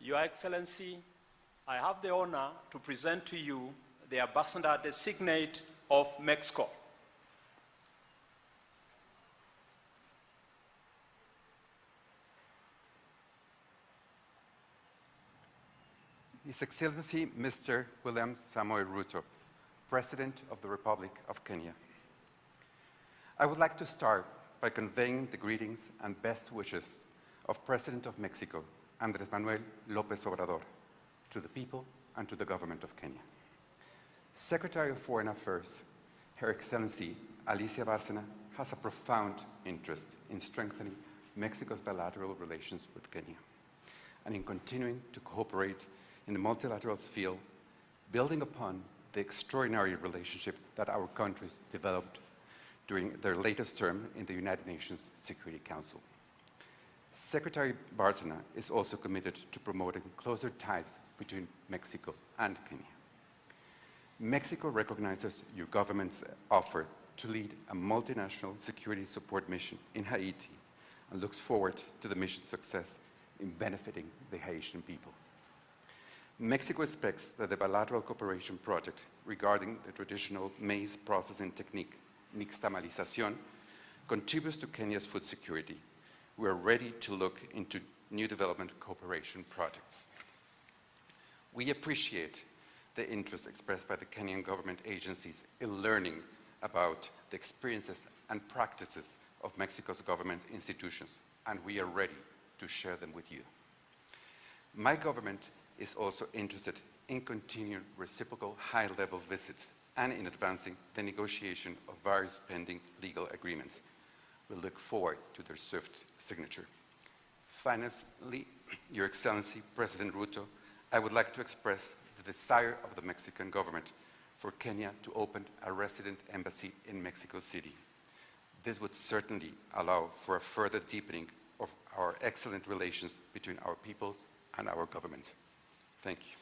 Your Excellency, I have the honor to present to you the Ambassador Designate of Mexico. His Excellency Mr. William Samoei Ruto, President of the Republic of Kenya. I would like to start by conveying the greetings and best wishes of President of Mexico, Andrés Manuel López Obrador, to the people and to the government of Kenya. Secretary of Foreign Affairs, Her Excellency Alicia Bárcena, has a profound interest in strengthening Mexico's bilateral relations with Kenya and in continuing to cooperate in the multilateral field, building upon the extraordinary relationship that our countries developed during their latest term in the United Nations Security Council. Secretary Bárcena is also committed to promoting closer ties between Mexico and Kenya. Mexico recognizes your government's offer to lead a multinational security support mission in Haiti and looks forward to the mission's success in benefiting the Haitian people. Mexico expects that the bilateral cooperation project regarding the traditional maize processing technique, nixtamalización, contributes to Kenya's food security. We are ready to look into new development cooperation projects. We appreciate the interest expressed by the Kenyan government agencies in learning about the experiences and practices of Mexico's government institutions, and we are ready to share them with you. My government is also interested in continuing reciprocal high-level visits and in advancing the negotiation of various pending legal agreements. We look forward to their swift signature. Finally, Your Excellency, President Ruto, I would like to express the desire of the Mexican government for Kenya to open a resident embassy in Mexico City. This would certainly allow for a further deepening of our excellent relations between our peoples and our governments. Thank you.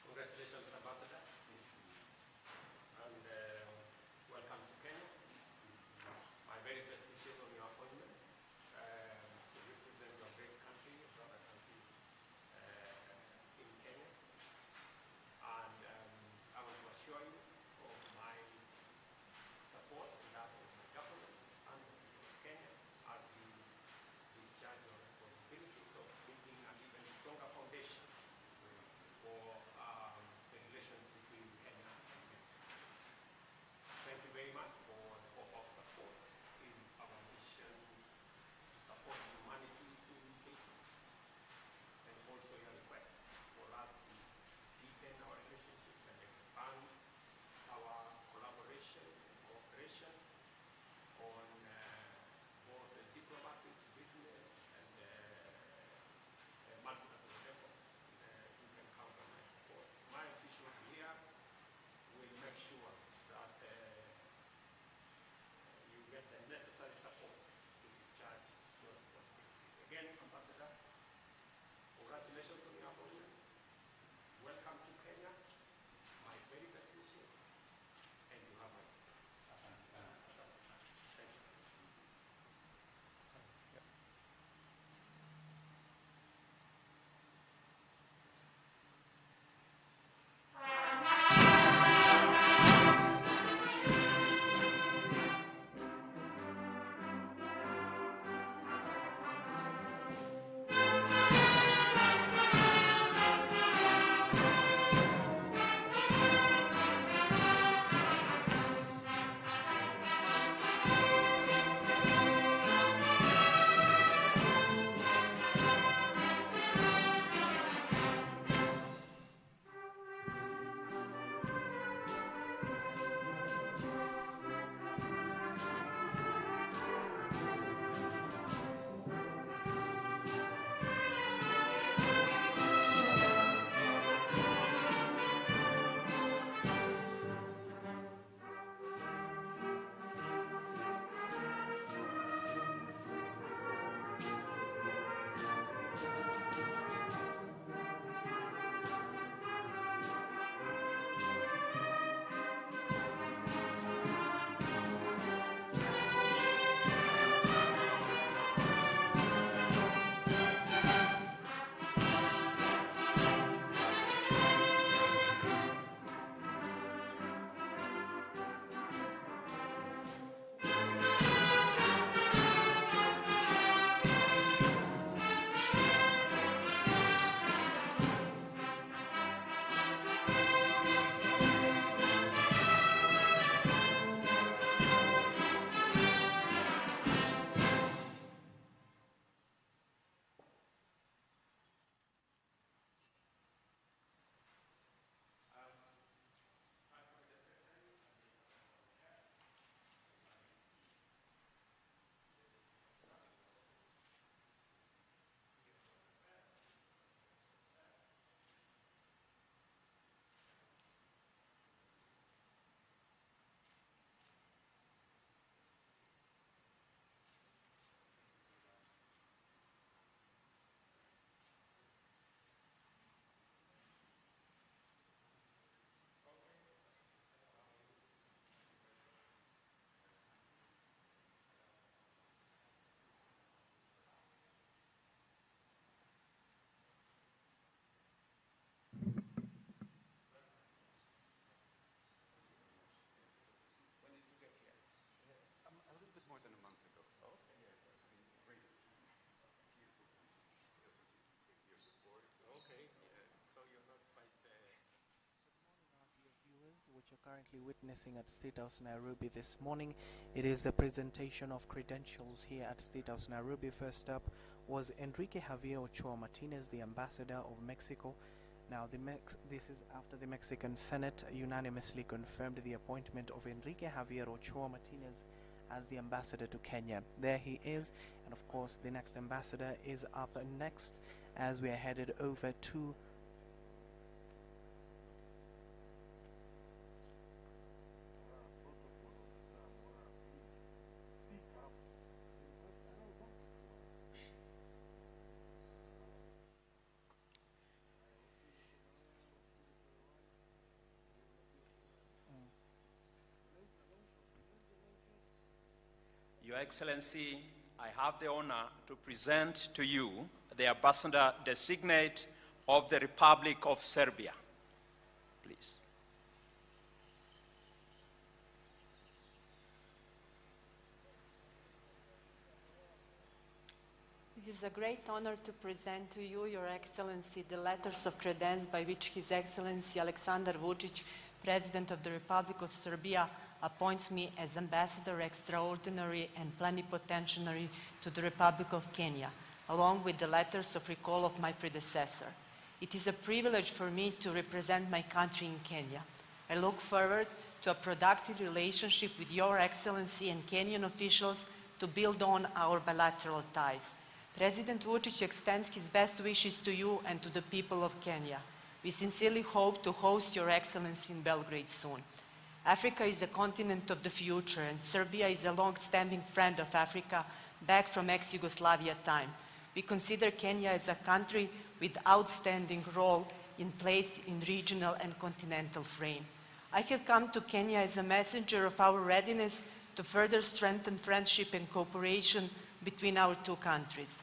Congratulations, Ambassador, and welcome to Kenya. I'm very prestigious on your appointment to represent your great country, your brother country in Kenya. And I want to assure you which you're currently witnessing at State House Nairobi this morning. It is the presentation of credentials here at State House Nairobi. First up was Enrique Javier Ochoa Martinez, the ambassador of Mexico. Now, this is after the Mexican Senate unanimously confirmed the appointment of Enrique Javier Ochoa Martinez as the ambassador to Kenya. There he is, and of course the next ambassador is up next as we are headed over to Your Excellency, I have the honor to present to you the Ambassador Designate of the Republic of Serbia. Please. It is a great honor to present to you, Your Excellency, the letters of credence by which His Excellency Aleksandar Vučić, President of the Republic of Serbia, appoints me as Ambassador Extraordinary and Plenipotentiary to the Republic of Kenya, along with the letters of recall of my predecessor. It is a privilege for me to represent my country in Kenya. I look forward to a productive relationship with Your Excellency and Kenyan officials to build on our bilateral ties. President Vučić extends his best wishes to you and to the people of Kenya. We sincerely hope to host Your Excellency in Belgrade soon. Africa is a continent of the future, and Serbia is a long-standing friend of Africa back from ex-Yugoslavia time. We consider Kenya as a country with outstanding role in place in regional and continental frame. I have come to Kenya as a messenger of our readiness to further strengthen friendship and cooperation between our two countries.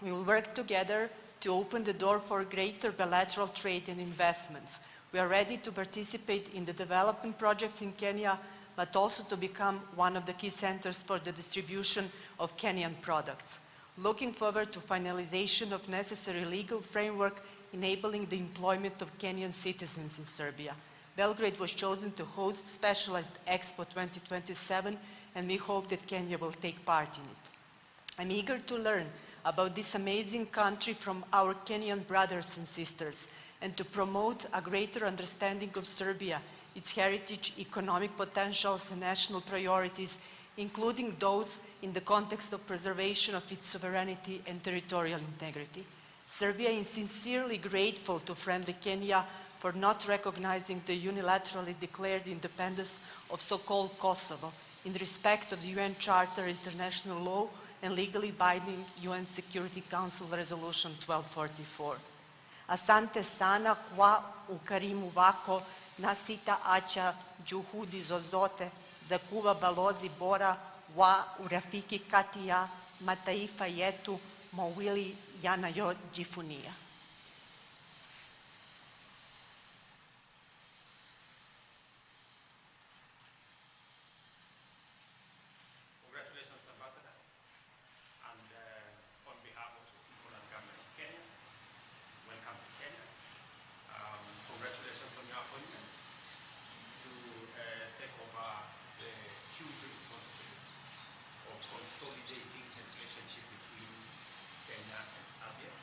We will work together to open the door for greater bilateral trade and investments. We are ready to participate in the development projects in Kenya, but also to become one of the key centers for the distribution of Kenyan products. Looking forward to finalization of necessary legal framework enabling the employment of Kenyan citizens in Serbia. Belgrade was chosen to host Specialized Expo 2027, and we hope that Kenya will take part in it. I'm eager to learn about this amazing country from our Kenyan brothers and sisters, and to promote a greater understanding of Serbia, its heritage, economic potentials, and national priorities, including those in the context of preservation of its sovereignty and territorial integrity. Serbia is sincerely grateful to friendly Kenya for not recognizing the unilaterally declared independence of so-called Kosovo in respect of the UN Charter, international law, and legally binding UN Security Council Resolution 1244. Asante sana kwa ukarimu wako na sitaacha juhudi zozote za kuwa balozi bora wa urafiki kati ya mataifa yetu mawili yanayojivunia. Congratulations, Ambassador. And on behalf of the people and government of Kenya, welcome to Kenya. Congratulations on your appointment to take over the huge responsibility of consolidating the relationship between Kenya and Serbia.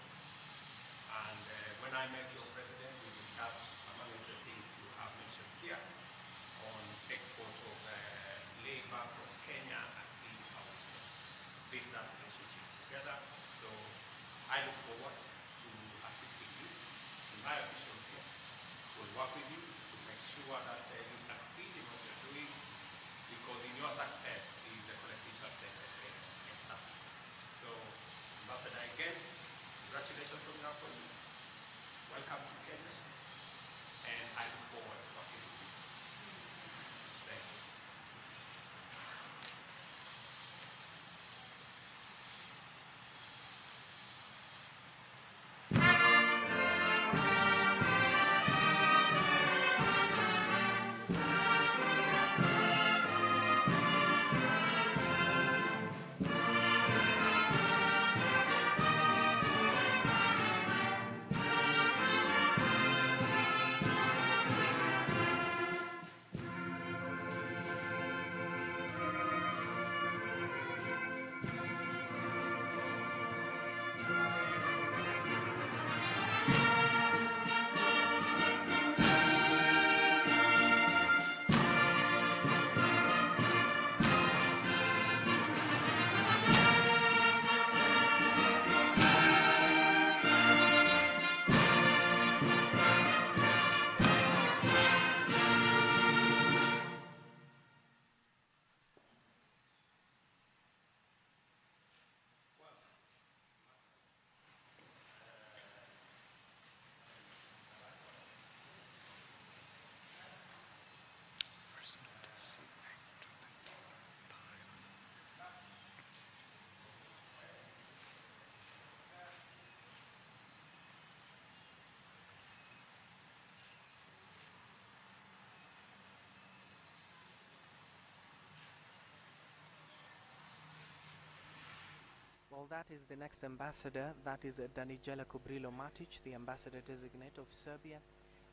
Well, that is the next ambassador. That is Danijela Kubrilo Matic, the ambassador designate of Serbia.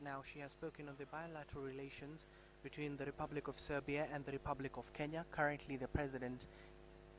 Now, she has spoken on the bilateral relations between the Republic of Serbia and the Republic of Kenya. Currently, the president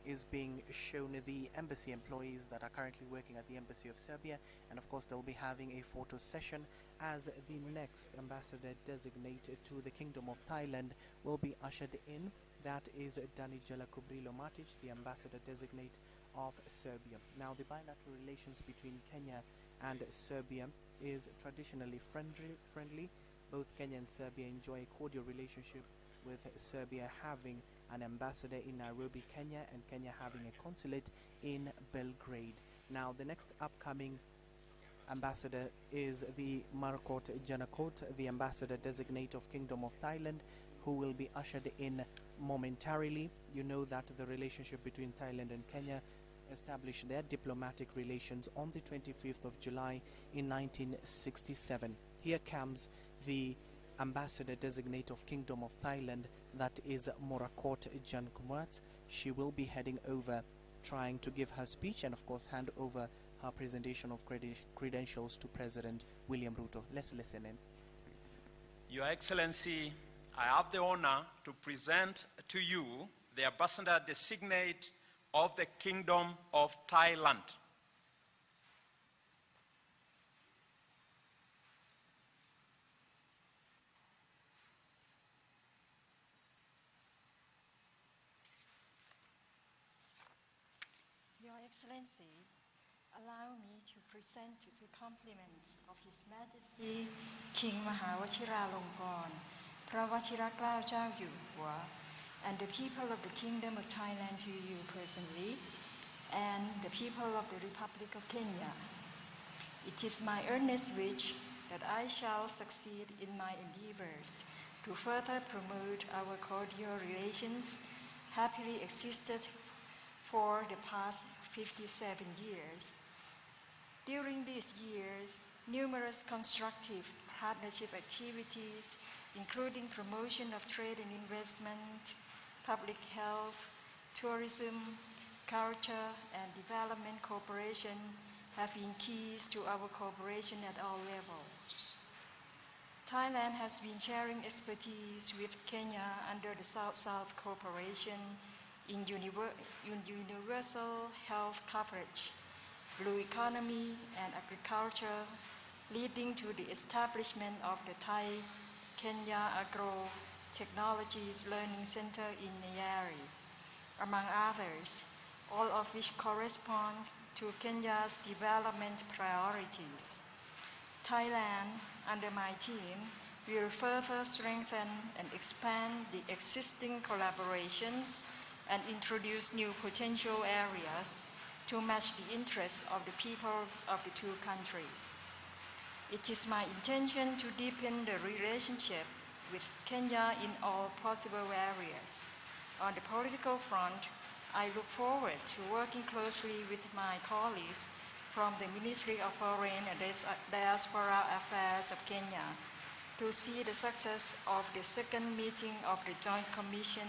is being shown the embassy employees that are currently working at the Embassy of Serbia, and of course they'll be having a photo session as the next ambassador designated to the Kingdom of Thailand will be ushered in. That is Danijela Kubrilo Matic, the ambassador designate of Serbia. Now, the bilateral relations between Kenya and Serbia is traditionally friendly. Both Kenya and Serbia enjoy a cordial relationship, with Serbia having an ambassador in Nairobi, Kenya, and Kenya having a consulate in Belgrade. Now, the next upcoming ambassador is the Marcot Janakot, the ambassador designate of Kingdom of Thailand, who will be ushered in momentarily. You know that the relationship between Thailand and Kenya established their diplomatic relations on the 25th of July in 1967. Here comes the ambassador designate of Kingdom of Thailand, that is Morakot Jankumwat. She will be heading over, trying to give her speech and of course hand over her presentation of credentials to President William Ruto. Let's listen in. Your Excellency, I have the honor to present to you the ambassador designate of the Kingdom of Thailand. Your Excellency, allow me to present the compliments of His Majesty King Mahawachiralongkorn, พระวชิรเกล้าเจ้าอยู่หัว and the people of the Kingdom of Thailand to you personally, and the people of the Republic of Kenya. It is my earnest wish that I shall succeed in my endeavors to further promote our cordial relations, happily existed for the past 57 years. During these years, numerous constructive partnership activities, including promotion of trade and investment, public health, tourism, culture, and development cooperation have been keys to our cooperation at all levels. Thailand has been sharing expertise with Kenya under the South-South cooperation in universal health coverage, blue economy, and agriculture, leading to the establishment of the Thai-Kenya Agro-Technologies Learning Center in Nyeri, among others, all of which correspond to Kenya's development priorities. Thailand, under my team, will further strengthen and expand the existing collaborations and introduce new potential areas to match the interests of the peoples of the two countries. It is my intention to deepen the relationship with Kenya in all possible areas. On the political front, I look forward to working closely with my colleagues from the Ministry of Foreign and Diaspora Affairs of Kenya to see the success of the second meeting of the Joint Commission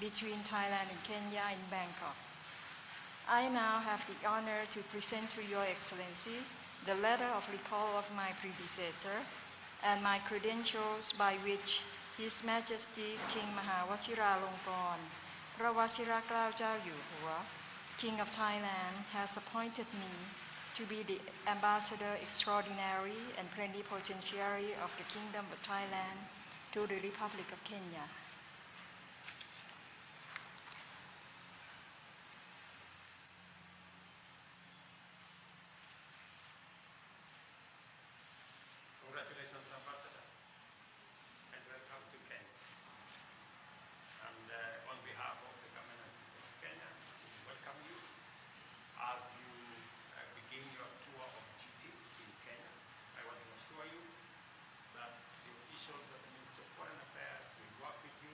between Thailand and Kenya in Bangkok. I now have the honor to present to Your Excellency the letter of recall of my predecessor and my credentials by which His Majesty King Mahawachiralongkorn, พระวชิรเกล้าเจ้าอยู่หัว King of Thailand, has appointed me to be the Ambassador Extraordinary and Plenipotentiary of the Kingdom of Thailand to the Republic of Kenya. Congratulations, Ambassador, and welcome to Kenya. And on behalf of the government of Kenya, we welcome you as you begin your tour of duty in Kenya. I want to assure you that the officials of the Ministry of Foreign Affairs will work with you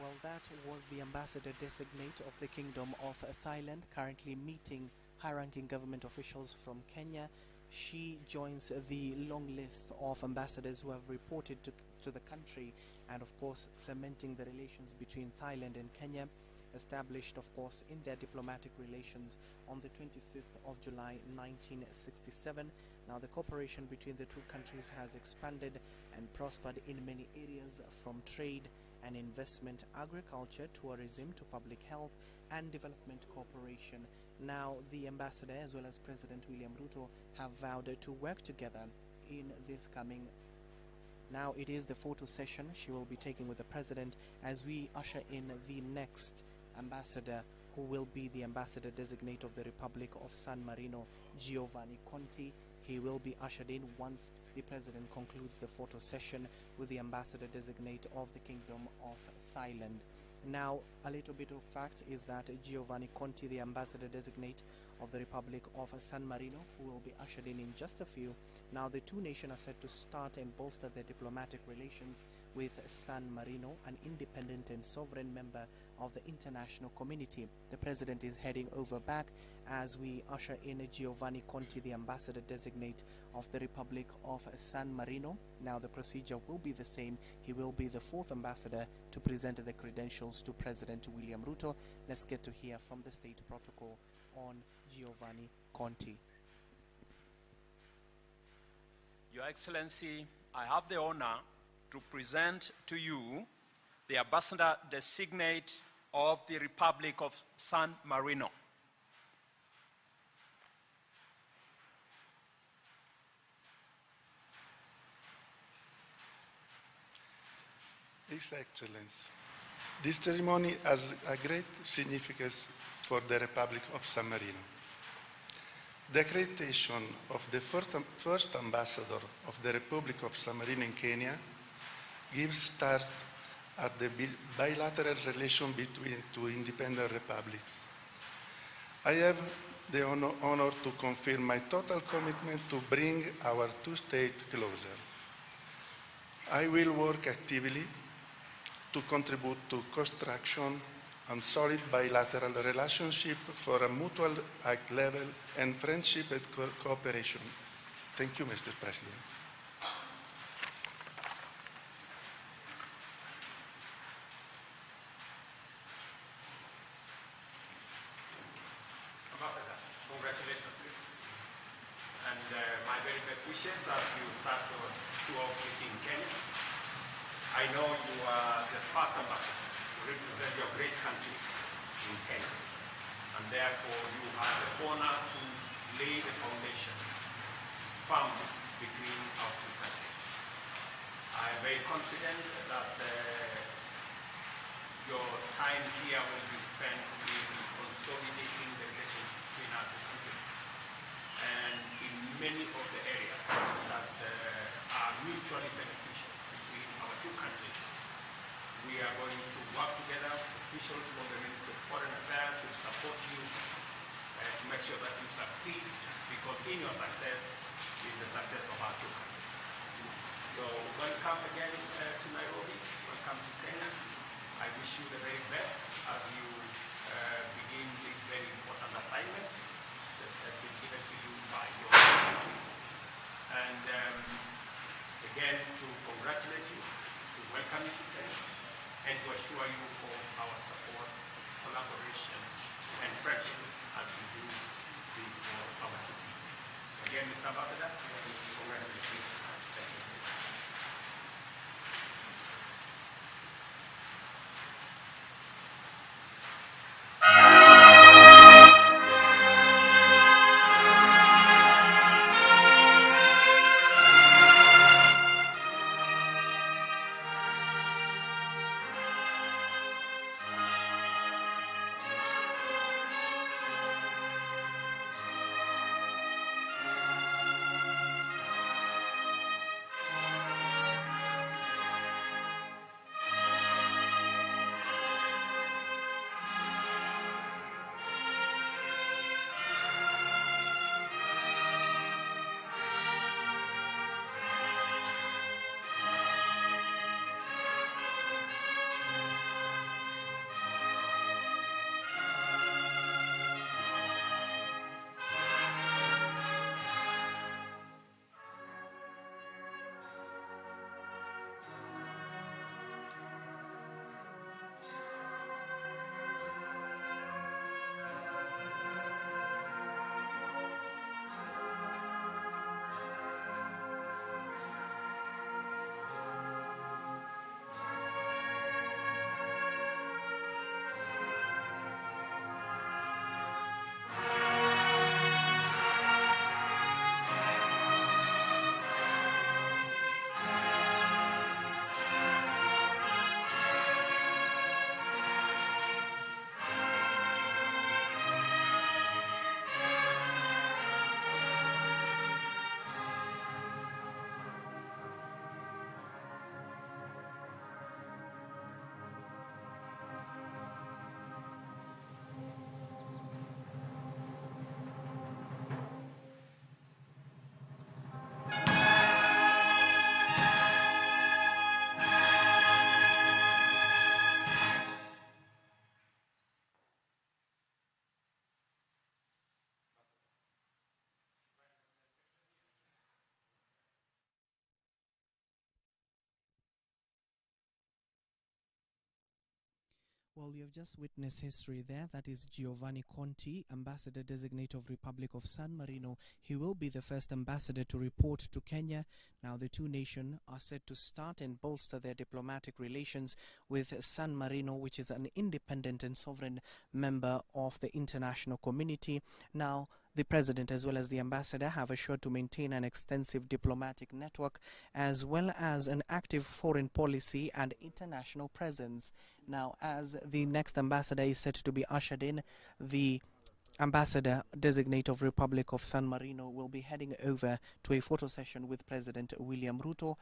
Well, that was the ambassador designate of the Kingdom of Thailand, currently meeting high-ranking government officials from Kenya. She joins the long list of ambassadors who have reported to the country, and of course cementing the relations between Thailand and Kenya, established of course in their diplomatic relations on the 25th of July 1967. Now the cooperation between the two countries has expanded and prospered in many areas, from trade and investment, agriculture, tourism to public health and development cooperation. Now the ambassador as well as President William Ruto have vowed to work together in this coming. Now it is the photo session she will be taking with the president as we usher in the next ambassador, who will be the ambassador designate of the Republic of San Marino, Giovanni Conti. He will be ushered in once the president concludes the photo session with the ambassador designate of the Kingdom of Thailand. Now, a little bit of fact is that Giovanni Conti, the ambassador designate of the Republic of San Marino, who will be ushered in just a few. Now, the two nations are set to start and bolster their diplomatic relations with San Marino, an independent and sovereign member of the international community. The president is heading over back as we usher in Giovanni Conti, the ambassador designate of the Republic of San Marino. Now the procedure will be the same. He will be the fourth ambassador to present the credentials to President William Ruto. Let's get to hear from the state protocol on Giovanni Conti. Your Excellency, I have the honor to present to you the ambassador designate of the Republic of San Marino. His Excellency, this ceremony has a great significance for the Republic of San Marino. The accreditation of the first ambassador of the Republic of San Marino in Kenya gives start at the bilateral relation between two independent republics. I have the honor to confirm my total commitment to bring our two states closer. I will work actively to contribute to construction and solid bilateral relationship for a mutual high level and friendship and cooperation. Thank you, Mr. President. Ambassador, congratulations to you. And my very best wishes as you start your tour of duty in Kenya. I know you are the first ambassador to represent your great country in Kenya. And therefore you have the honor to lay the foundation firm between our two countries. I am very confident that your time here will be spent in consolidating the relations between our two countries and in many of the areas that are mutually beneficial between our two countries. We are going to work together, officials from the Ministry of Foreign Affairs will support you to make sure that you succeed, because in your success is the success of our two countries. So welcome again to Nairobi, welcome to Kenya. I wish you the very best as you begin this very important assignment that has been given to you by your country. And again, to congratulate you, to welcome you to Kenya, and to assure you for our support, collaboration, and friendship as we do this for our two people. Again, Mr. Ambassador, congratulations. Thank you. Well, you have just witnessed history there. That is Giovanni Conti, Ambassador Designate of Republic of San Marino. He will be the first ambassador to report to Kenya. Now, the two nations are set to start and bolster their diplomatic relations with San Marino, which is an independent and sovereign member of the international community. Now, the president as well as the ambassador have assured to maintain an extensive diplomatic network as well as an active foreign policy and international presence. Now, as the next ambassador is set to be ushered in, the Ambassador Designate of Republic of San Marino will be heading over to a photo session with President William Ruto.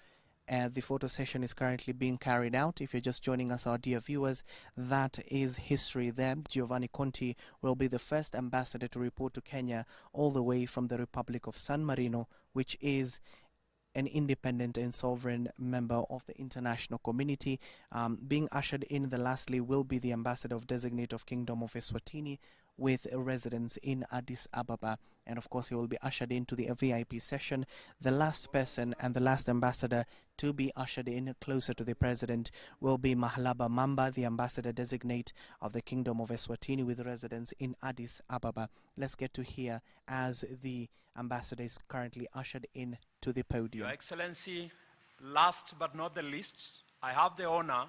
The photo session is currently being carried out. If you're just joining us, our dear viewers, that is history there. Giovanni Conti will be the first ambassador to report to Kenya all the way from the Republic of San Marino, which is an independent and sovereign member of the international community. Being ushered in, lastly, will be the Ambassador of Designate of Kingdom of Eswatini with a residence in Addis Ababa. And of course, he will be ushered into the VIP session. The last person and the last ambassador to be ushered in closer to the president will be Mahlaba Mamba, the Ambassador Designate of the Kingdom of Eswatini with residence in Addis Ababa. Let's get to hear as the ambassador is currently ushered in to the podium. Your Excellency, last but not the least, I have the honor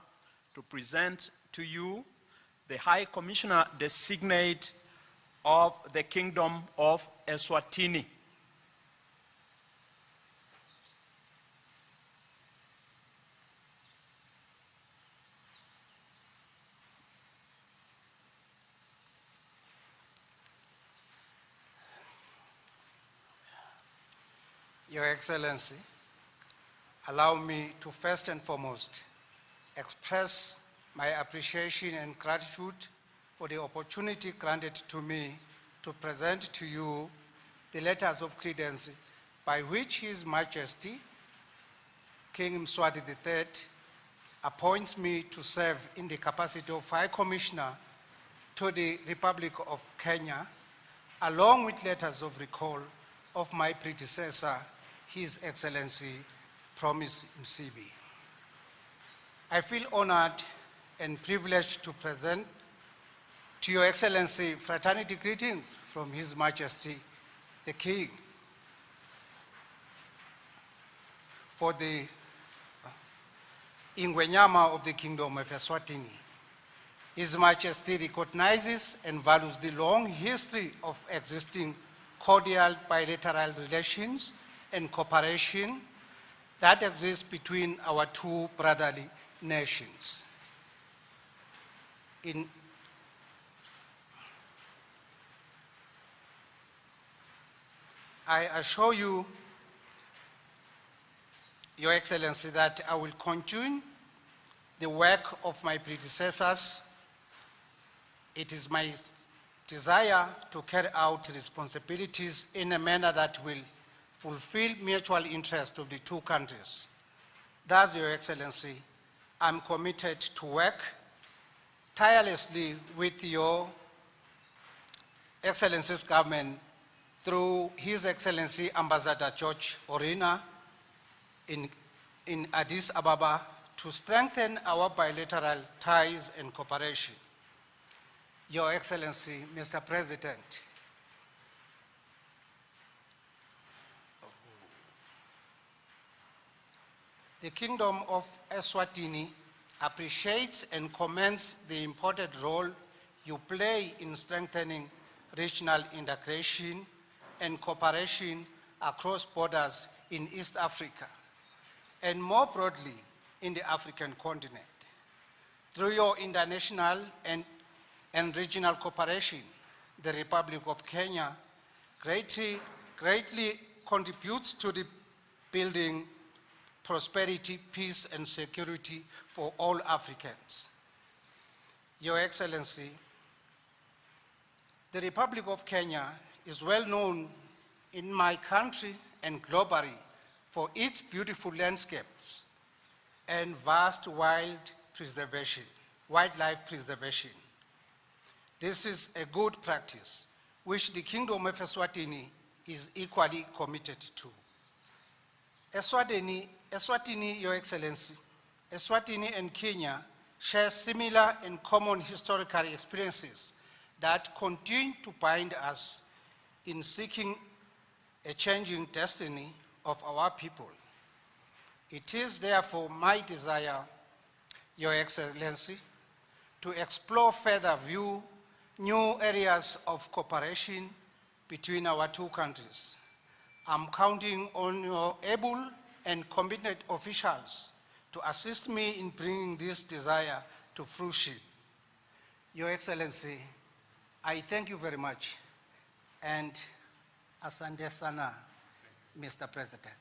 to present to you the High Commissioner Designate of the Kingdom of Eswatini. Your Excellency, allow me to first and foremost express my appreciation and gratitude for the opportunity granted to me to present to you the letters of credence by which His Majesty King Mswati III appoints me to serve in the capacity of High Commissioner to the Republic of Kenya, along with letters of recall of my predecessor, His Excellency Promise Msibi. I feel honored and privileged to present to Your Excellency fraternity greetings from His Majesty the King for the Ingwenyama of the Kingdom of Eswatini. His Majesty recognizes and values the long history of existing cordial bilateral relations and cooperation that exists between our two brotherly nations. I assure you, Your Excellency, that I will continue the work of my predecessors. It is my desire to carry out responsibilities in a manner that will fulfill mutual interest of the two countries. Thus, Your Excellency, I'm committed to work tirelessly with Your Excellency's government through His Excellency Ambassador George Orina in Addis Ababa to strengthen our bilateral ties and cooperation. Your Excellency, Mr. President, the Kingdom of Eswatini appreciates and commends the important role you play in strengthening regional integration and cooperation across borders in East Africa and more broadly in the African continent. Through your international and regional cooperation, the Republic of Kenya greatly contributes to the building prosperity, peace, and security for all Africans. Your Excellency, the Republic of Kenya is well known in my country and globally for its beautiful landscapes and vast wildlife preservation. This is a good practice which the Kingdom of Eswatini is equally committed to. Eswatini, Your Excellency, Eswatini and Kenya share similar and common historical experiences that continue to bind us in seeking a changing destiny of our people. It is therefore my desire, Your Excellency, to explore further new areas of cooperation between our two countries. I'm counting on your able and committed officials to assist me in bringing this desire to fruition. Your Excellency, I thank you very much, and asante sana, Mr. President.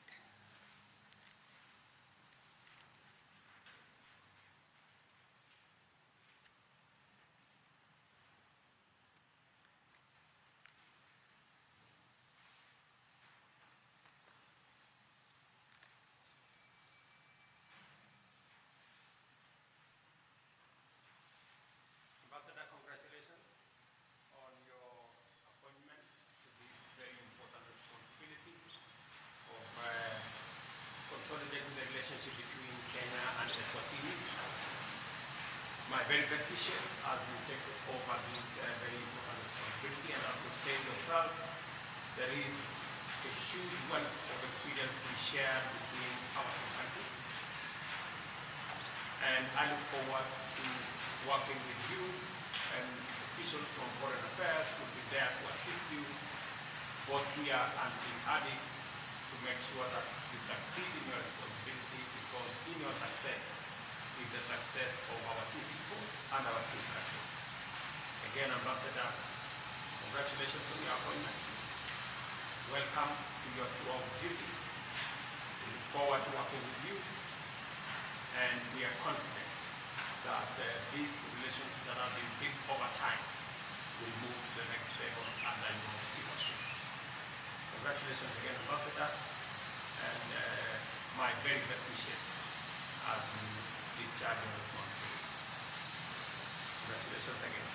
Ambassador, congratulations on your appointment to this very important responsibility of consolidating the relationship between Kenya and Eswatini. My very best wishes as you take over this very important responsibility, and as you said yourself, there is a huge wealth of experience to be shared between our two countries. And I look forward to working with you, and officials from Foreign Affairs will be there to assist you both here and in Addis to make sure that you succeed in your responsibility, because in your success is the success of our two peoples and our two countries. Again, Ambassador, congratulations on your appointment. Welcome to your tour of duty. We look forward to working with you, and we are confident that these relations that have been built over time will move to the next level under your stewardship. Congratulations again, Ambassador, and my very best wishes as you discharge your responsibilities. Congratulations again.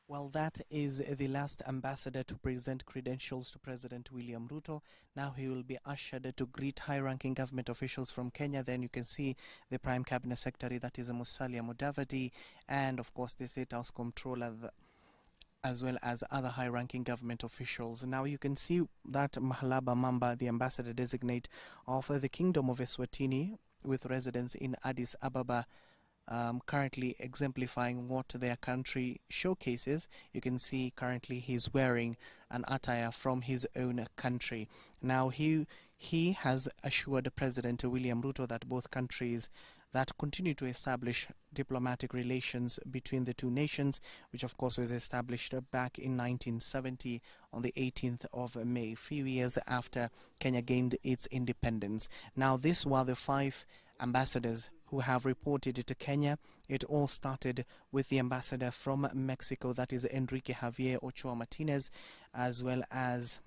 Well, that is the last ambassador to present credentials to President William Ruto. Now he will be ushered to greet high-ranking government officials from Kenya. Then you can see the Prime Cabinet Secretary, that is Musalia Mudavadi, and of course the State House Comptroller, as well as other high-ranking government officials. Now you can see that Mahalaba Mamba, the ambassador designate of the Kingdom of Eswatini, with residence in Addis Ababa, currently exemplifying what their country showcases. You can see currently he's wearing an attire from his own country. Now he has assured President William Ruto that both countries that continue to establish diplomatic relations between the two nations, which of course was established back in 1970 on the 18th of May, a few years after Kenya gained its independence. Now these were the 5 ambassadors who have reported to Kenya. It all started with the ambassador from Mexico, that is Enrique Javier Ochoa Martinez, as well as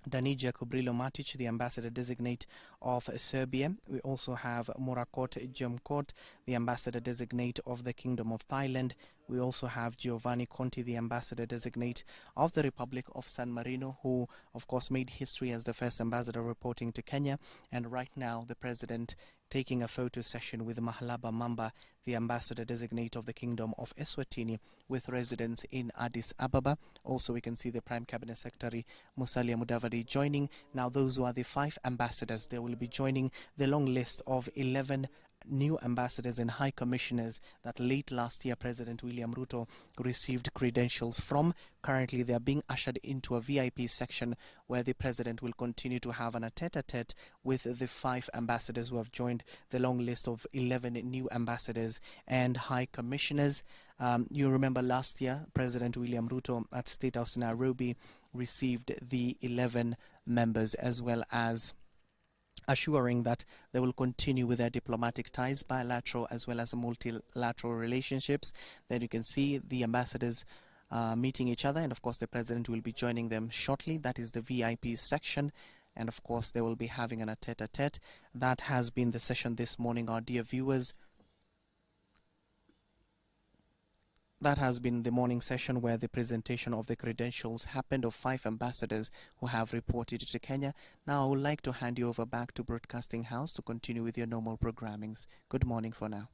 Danija Kubrilo Matic, the ambassador-designate of Serbia. We also have Murakot Jemkot, the ambassador-designate of the Kingdom of Thailand. We also have Giovanni Conti, the ambassador-designate of the Republic of San Marino, who, of course, made history as the first ambassador reporting to Kenya. And right now, the president taking a photo session with Mahalaba Mamba, the ambassador-designate of the Kingdom of Eswatini, with residence in Addis Ababa. Also, we can see the Prime Cabinet Secretary Musalia Mudavadi joining. Now, those who are the 5 ambassadors, they will be joining the long list of 11 new ambassadors and high commissioners that late last year President William Ruto received credentials from. Currently, they are being ushered into a VIP section where the president will continue to have an tete-a-tete with the 5 ambassadors who have joined the long list of 11 new ambassadors and high commissioners. You remember last year, President William Ruto at State House in Nairobi received the 11 members, as well as assuring that they will continue with their diplomatic ties, bilateral as well as multilateral relationships. Then you can see the ambassadors meeting each other, and of course the president will be joining them shortly. That is the VIP section, and of course they will be having an tete-a-tete. That has been the session this morning, our dear viewers. That has been the morning session where the presentation of the credentials happened of 5 ambassadors who have reported to Kenya. Now I would like to hand you over back to Broadcasting House to continue with your normal programmings. Good morning for now.